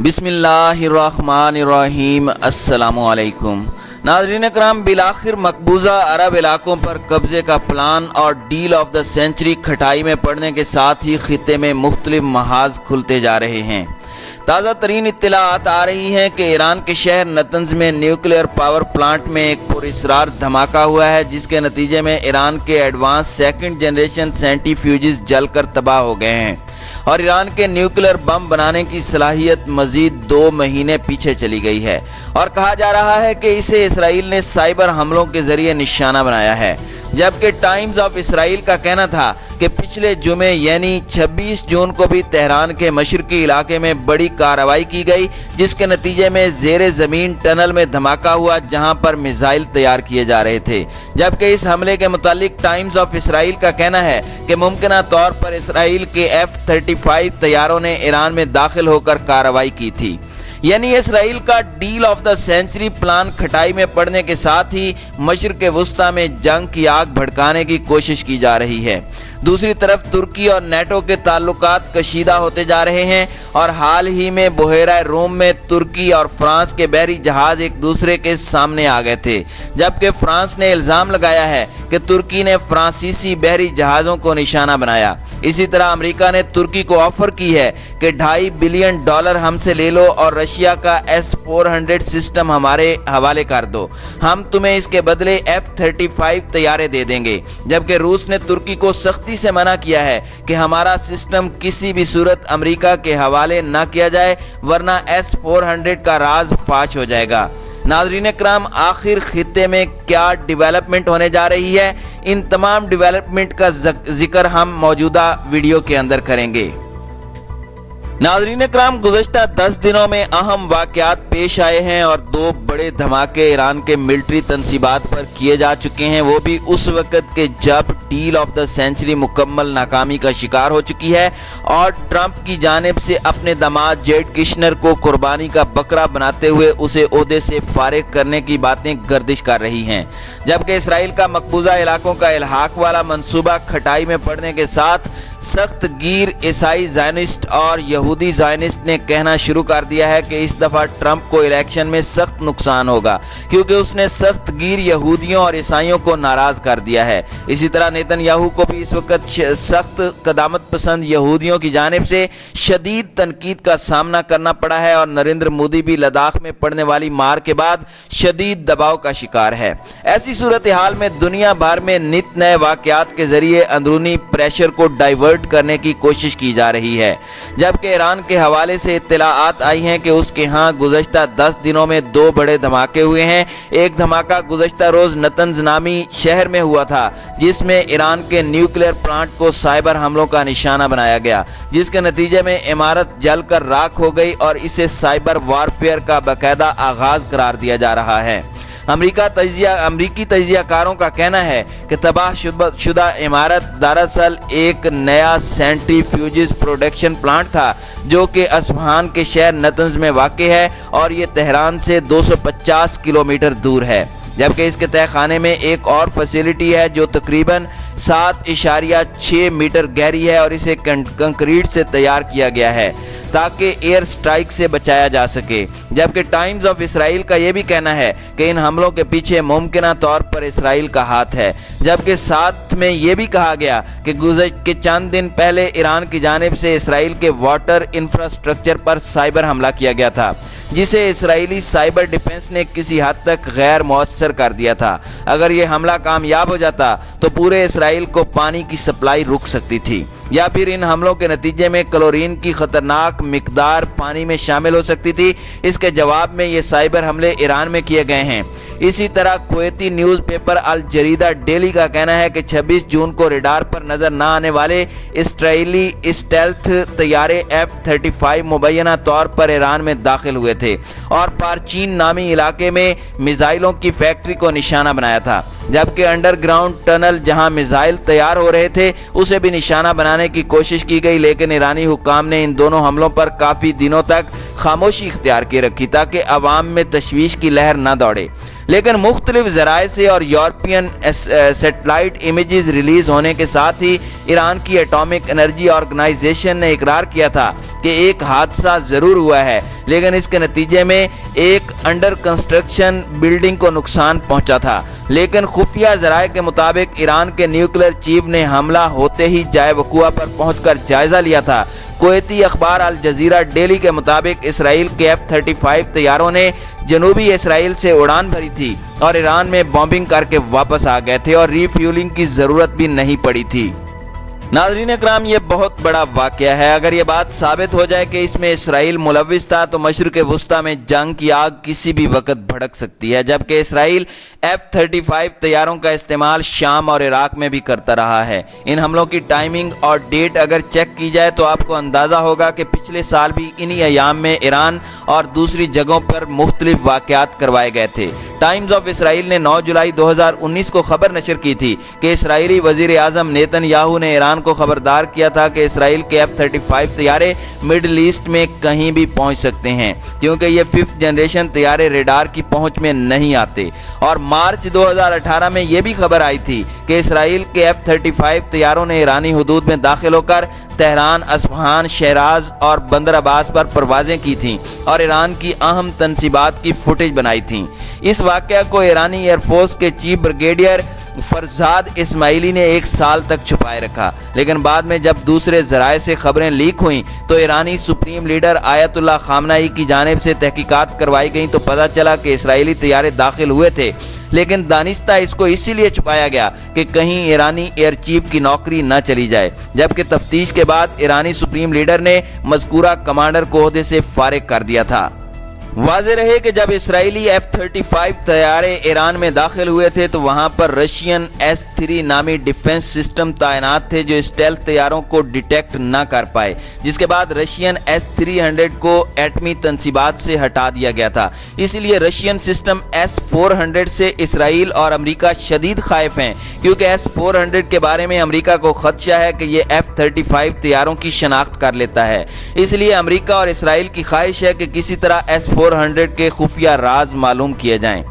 بسم اللہ الرحمن الرحیم۔ السلام علیکم ناظرین اکرام، بالآخر مقبوضہ عرب علاقوں پر قبضے کا پلان اور ڈیل آف دا سینچری کھٹائی میں پڑنے کے ساتھ ہی خطے میں مختلف محاذ کھلتے جا رہے ہیں۔ تازہ ترین اطلاعات آ رہی ہیں کہ ایران کے شہر نتنز میں نیوکلیئر پاور پلانٹ میں ایک پراسرار دھماکہ ہوا ہے، جس کے نتیجے میں ایران کے ایڈوانس سیکنڈ جنریشن سینٹی فیوجز جل کر تباہ ہو گئے ہیں اور ایران کے نیوکلیئر بم بنانے کی صلاحیت مزید 2 مہینے پیچھے چلی گئی ہے، اور کہا جا رہا ہے کہ اسے اسرائیل نے سائبر حملوں کے ذریعے نشانہ بنایا ہے، جبکہ ٹائمز آف اسرائیل کا کہنا تھا کہ پچھلے جمعے یعنی 26 جون کو بھی تہران کے مشرقی علاقے میں بڑی کارروائی کی گئی، جس کے نتیجے میں زیر زمین ٹنل میں دھماکہ ہوا جہاں پر میزائل تیار کیے جا رہے تھے، جبکہ اس حملے کے متعلق ٹائمز آف اسرائیل کا کہنا ہے کہ ممکنہ طور پر اسرائیل کے F-35 طیاروں نے ایران میں داخل ہو کر کارروائی کی تھی۔ یعنی اسرائیل کا deal of the century plan کھٹائی میں پڑنے کے ساتھ ہی مشرق وسطیٰ میں جنگ کی آگ بھڑکانے کی کوشش کی جا رہی ہے۔ دوسری طرف ترکی اور نیٹو کے تعلقات کشیدہ ہوتے جا رہے ہیں، اور حال ہی میں بحیرہ روم میں ترکی اور فرانس کے بحری جہاز ایک دوسرے کے سامنے آ گئے تھے، جبکہ فرانس نے الزام لگایا ہے کہ ترکی نے فرانسیسی بحری جہازوں کو نشانہ بنایا۔ اسی طرح امریکہ نے ترکی کو آفر کی ہے کہ $2.5 بلین ہم سے لے لو اور رشیا کا S-400 سسٹم ہمارے حوالے کر دو، ہم تمہیں اس کے بدلے F-35 طیارے دے دیں گے، جبکہ روس نے ترکی کو سختی سے منع کیا ہے کہ ہمارا سسٹم کسی بھی صورت امریکہ کے حوالے نہ کیا جائے، ورنہ S-400 کا راز فاش ہو جائے گا۔ ناظرین اکرام، آخر خطے میں کیا ڈیولپمنٹ ہونے جا رہی ہے، ان تمام ڈیولپمنٹ کا ذکر ہم موجودہ ویڈیو کے اندر کریں گے۔ ناظرین اکرام، گزشتہ 10 دنوں میں اہم واقعات پیش آئے ہیں اور 2 بڑے دھماکے ایران کے ملٹری تنصیبات پر کیے جا چکے ہیں، وہ بھی اس وقت کہ جب ڈیل آف دا سینچری مکمل ناکامی کا شکار ہو چکی ہے اور ٹرمپ کی جانب سے اپنے داماد جیڈ کشنر کو قربانی کا بکرا بناتے ہوئے اسے عہدے سے فارغ کرنے کی باتیں گردش کر رہی ہیں، جبکہ اسرائیل کا مقبوضہ علاقوں کا الحاق والا منصوبہ کھٹائی میں پڑنے کے ساتھ سخت گیر عیسائی زائنسٹ اور یہودی زائنسٹ نے کہنا شروع کر دیا ہے کہ اس دفعہ ٹرمپ کو الیکشن میں سخت نقصان ہوگا، کیونکہ اس نے سخت گیر یہودیوں اور عیسائیوں کو ناراض کر دیا ہے۔ اسی طرح نیتن یاہو کو بھی اس وقت سخت قدامت پسند یہودیوں کی جانب سے شدید تنقید کا سامنا کرنا پڑا ہے، اور نریندر مودی بھی لداخ میں پڑنے والی مار کے بعد شدید دباؤ کا شکار ہے۔ ایسی صورتحال میں دنیا بھر میں نت نئے واقعات کے ذریعے اندرونی پریشر کو ڈائیورٹ کرنے کی کوشش کی جا رہی ہے، جبکہ ایران کے حوالے سے اطلاعات آئی ہیں کہ اس کے ہاں گزشتہ 10 دنوں میں 2 بڑے دھماکے ہوئے ہیں۔ ایک دھماکہ گزشتہ روز نتنز نامی شہر میں ہوا تھا، جس میں ایران کے نیوکلیئر پلانٹ کو سائبر حملوں کا نشانہ بنایا گیا، جس کے نتیجے میں عمارت جل کر راکھ ہو گئی اور اسے سائبر وارفیئر کا باقاعدہ آغاز قرار دیا جا رہا ہے۔ امریکی تجزیہ کاروں کا کہنا ہے کہ تباہ شدہ عمارت دراصل ایک نیا سینٹری فیوجز پروڈکشن پلانٹ تھا، جو کہ اصفہان کے شہر نتنز میں واقع ہے اور یہ تہران سے 250 کلومیٹر دور ہے، جبکہ اس کے تہہ خانے میں ایک اور فیسلٹی ہے جو تقریباً 7.6 میٹر گہری ہے اور اسے کنکریٹ سے تیار کیا گیا ہے تاکہ ایئر سٹرائک سے بچایا جا سکے، جبکہ ٹائمز آف اسرائیل کا یہ بھی کہنا ہے کہ ان حملوں کے پیچھے ممکنہ طور پر اسرائیل کا ہاتھ ہے، جبکہ ساتھ میں یہ بھی کہا گیا کہ چند دن پہلے ایران کی جانب سے اسرائیل کے واٹر انفراسٹرکچر پر سائبر حملہ کیا گیا تھا، جسے اسرائیلی سائبر ڈیفنس نے کسی حد تک غیر مؤثر کر دیا تھا۔ اگر یہ حملہ کامیاب ہو جاتا تو پورے اسرائیل کو پانی کی سپلائی رک سکتی تھی، یا پھر ان حملوں کے نتیجے میں کلورین کی خطرناک مقدار پانی میں شامل ہو سکتی تھی۔ اس کے جواب میں یہ سائبر حملے ایران میں کیے گئے ہیں۔ اسی طرح کویتی نیوز پیپر الجریدہ ڈیلی کا کہنا ہے کہ 26 جون کو ریڈار پر نظر نہ آنے والے اسرائیلی اسٹیلتھ طیارے F-35 مبینہ طور پر ایران میں داخل ہوئے تھے اور پارچین نامی علاقے میں میزائلوں کی فیکٹری کو نشانہ بنایا تھا، جبکہ انڈر گراؤنڈ ٹنل جہاں میزائل تیار ہو رہے تھے اسے بھی نشانہ بنانے کی کوشش کی گئی، لیکن ایرانی حکام نے ان دونوں حملوں پر کافی دنوں تک خاموشی اختیار کی رکھی تاکہ عوام میں تشویش کی لہر نہ دوڑے۔ لیکن مختلف ذرائع سے اور یورپین سیٹلائٹ امیجز ریلیز ہونے کے ساتھ ہی ایران کی ایٹامک انرجی آرگنائزیشن نے اقرار کیا تھا کہ ایک حادثہ ضرور ہوا ہے، لیکن اس کے نتیجے میں ایک انڈر کنسٹرکشن بلڈنگ کو نقصان پہنچا تھا۔ لیکن خفیہ ذرائع کے مطابق ایران کے نیوکلیر چیف نے حملہ ہوتے ہی جائے وقوع پر پہنچ کر جائزہ لیا تھا۔ کویتی اخبار الجزیرہ ڈیلی کے مطابق اسرائیل کے F-35 طیاروں نے جنوبی اسرائیل سے اڑان بھری تھی اور ایران میں بامبنگ کر کے واپس آ گئے تھے اور ری فیولنگ کی ضرورت بھی نہیں پڑی تھی۔ ناظرین اکرام، یہ بہت بڑا واقعہ ہے۔ اگر یہ بات ثابت ہو جائے کہ اس میں اسرائیل ملوث تھا تو مشرق وسطیٰ میں جنگ کی آگ کسی بھی وقت بھڑک سکتی ہے، جبکہ اسرائیل F-35 طیاروں کا استعمال شام اور عراق میں بھی کرتا رہا ہے۔ ان حملوں کی ٹائمنگ اور ڈیٹ اگر چیک کی جائے تو آپ کو اندازہ ہوگا کہ پچھلے سال بھی انہی ایام میں ایران اور دوسری جگہوں پر مختلف واقعات کروائے گئے تھے۔ ٹائمز آف اسرائیل نے 9 جولائی 2019 کو خبر نشر کی تھی کہ اسرائیلی وزیر اعظم نیتن یاہو نے ایران کو خبردار کیا تھا کہ اسرائیل کے F-35 طیارے مڈل ایسٹ میں کہیں بھی پہنچ سکتے ہیں، کیونکہ یہ 5th جنریشن طیارے ریڈار کی پہنچ میں نہیں آتے۔ اور مارچ 2018 میں یہ بھی خبر آئی تھی کہ اسرائیل کے F-35 طیاروں نے ایرانی حدود میں داخل ہو کر تہران، اصفہان، شیراز اور بندر عباس پر پروازیں کی تھیں اور ایران کی اہم تنصیبات کی فوٹیج بنائی تھیں۔ اس واقعہ کو ایرانی ایئر فورس کے چیف بریگیڈیئر فرزاد اسماعیلی نے 1 سال تک چھپائے رکھا، لیکن بعد میں جب دوسرے ذرائع سے خبریں لیک ہوئیں تو ایرانی سپریم لیڈر آیت اللہ خامنہئی کی جانب سے تحقیقات کروائی گئیں تو پتہ چلا کہ اسرائیلی طیارے داخل ہوئے تھے، لیکن دانستہ اس کو اسی لیے چھپایا گیا کہ کہیں ایرانی ایئر چیف کی نوکری نہ چلی جائے، جبکہ تفتیش کے بعد ایرانی سپریم لیڈر نے مذکورہ کمانڈر کو عہدے سے فارغ کر دیا تھا۔ واضح رہے کہ جب اسرائیلی F-35 طیارے ایران میں داخل ہوئے تھے تو وہاں پر رشین S-3 نامی ڈیفنس سسٹم تعینات تھے جو اسٹیلتھ طیاروں کو ڈیٹیکٹ نہ کر پائے، جس کے بعد رشین S-300 کو ایٹمی تنصیبات سے ہٹا دیا گیا تھا۔ اس لیے رشین سسٹم S-400 سے اسرائیل اور امریکہ شدید خائف ہیں، کیونکہ S-400 کے بارے میں امریکہ کو خدشہ ہے کہ یہ F-35 طیاروں کی شناخت کر لیتا ہے۔ اس لیے امریکہ اور اسرائیل کی خواہش ہے کہ کسی طرح S-400 کے خفیہ راز معلوم کیے جائیں۔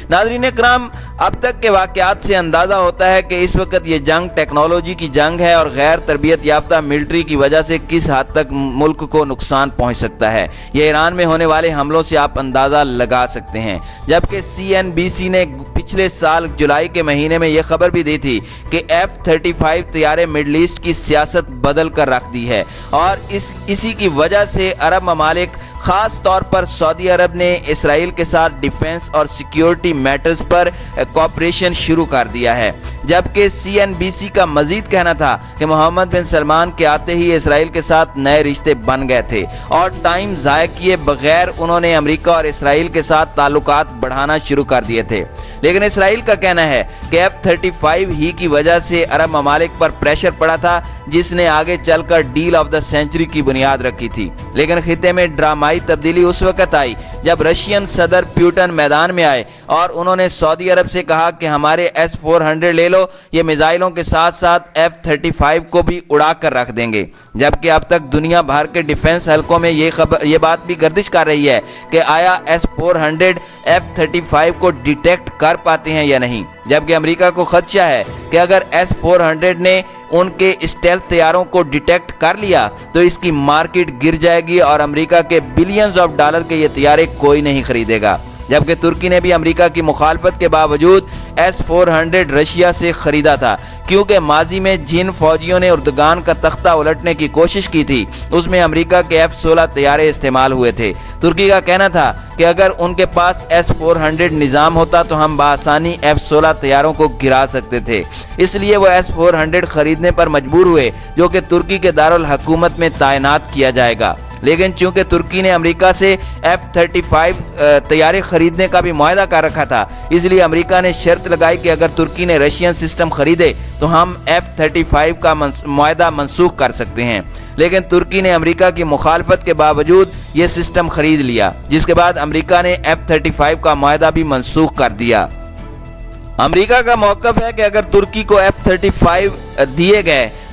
ناظرین اکرام، اب تک کے واقعات سے اندازہ ہوتا ہے کہ اس وقت یہ جنگ ٹیکنالوجی کی جنگ ہے اور غیر تربیت یافتہ ملٹری کی وجہ سے کس حد تک ملک کو نقصان پہنچ سکتا ہے، یہ ایران میں ہونے والے حملوں سے آپ اندازہ لگا سکتے ہیں۔ جبکہ CNBC نے پچھلے سال جولائی کے مہینے میں یہ خبر بھی دی تھی کہ F-35 طیارے مڈل ایسٹ کی سیاست بدل کر رکھ دی ہے اور اسی کی وجہ سے عرب ممالک خاص طور پر سعودی عرب نے اسرائیل کے ساتھ ڈیفنس اور سیکیورٹی میٹرز پر کوآپریشن شروع کر دیا ہے۔ جبکہ CNBC کا مزید کہنا تھا کہ محمد بن سلمان کے آتے ہی اسرائیل کے ساتھ نئے رشتے بن گئے تھے اور ٹائم ضائع کیے بغیر انہوں نے امریکہ اور اسرائیل کے ساتھ تعلقات بڑھانا شروع کر دیے تھے۔ لیکن اسرائیل کا کہنا ہے کہ F-35 ہی کی وجہ سے عرب ممالک پر پریشر پڑا تھا، جس نے آگے چل کر ڈیل آف دا سینچری کی بنیاد رکھی تھی۔ لیکن خطے میں ڈرامائی تبدیلی اس وقت آئی جب رشین صدر پیوٹن میدان میں آئے اور انہوں نے سعودی عرب سے کہا کہ ہمارے S-400 لے لو، یہ میزائلوں کے ساتھ ساتھ F-35 کو بھی اڑا کر رکھ دیں گے۔ جبکہ اب تک دنیا بھر کے ڈیفنس حلقوں میں یہ بات بھی گردش کر رہی ہے کہ آیا S-400 F-35 کو ڈیٹیکٹ کر پاتے ہیں یا نہیں، جبکہ امریکہ کو خدشہ ہے کہ اگر S-400 نے ان کے اسٹیلتھ طیاروں کو ڈیٹیکٹ کر لیا تو اس کی مارکیٹ گر جائے گی اور امریکہ کے بلینز آف ڈالر کے یہ طیارے کوئی نہیں خریدے گا۔ جبکہ ترکی نے بھی امریکہ کی مخالفت کے باوجود S-400 رشیا سے خریدا تھا، کیونکہ ماضی میں جن فوجیوں نے اردگان کا تختہ الٹنے کی کوشش کی تھی اس میں امریکہ کے F-16 طیارے استعمال ہوئے تھے۔ ترکی کا کہنا تھا کہ اگر ان کے پاس S-400 نظام ہوتا تو ہم بآسانی F-16 طیاروں کو گرا سکتے تھے، اس لیے وہ S-400 خریدنے پر مجبور ہوئے جو کہ ترکی کے دارالحکومت میں تعینات کیا جائے گا۔ لیکن چونکہ ترکی نے امریکہ سے F-35 طیارے خریدنے کا بھی معاہدہ کر رکھا تھا، اس لیے امریکہ نے شرط لگائی کہ اگر ترکی نے رشین سسٹم خریدے تو ہم F-35 کا معاہدہ منسوخ کر سکتے ہیں۔ لیکن ترکی نے امریکہ کی مخالفت کے باوجود یہ سسٹم خرید لیا، جس کے بعد امریکہ نے F-35 کا معاہدہ بھی منسوخ کر دیا۔ امریکہ کا موقف ہے کہ اگر ترکی کو F-35 دیے گئے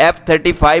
F-35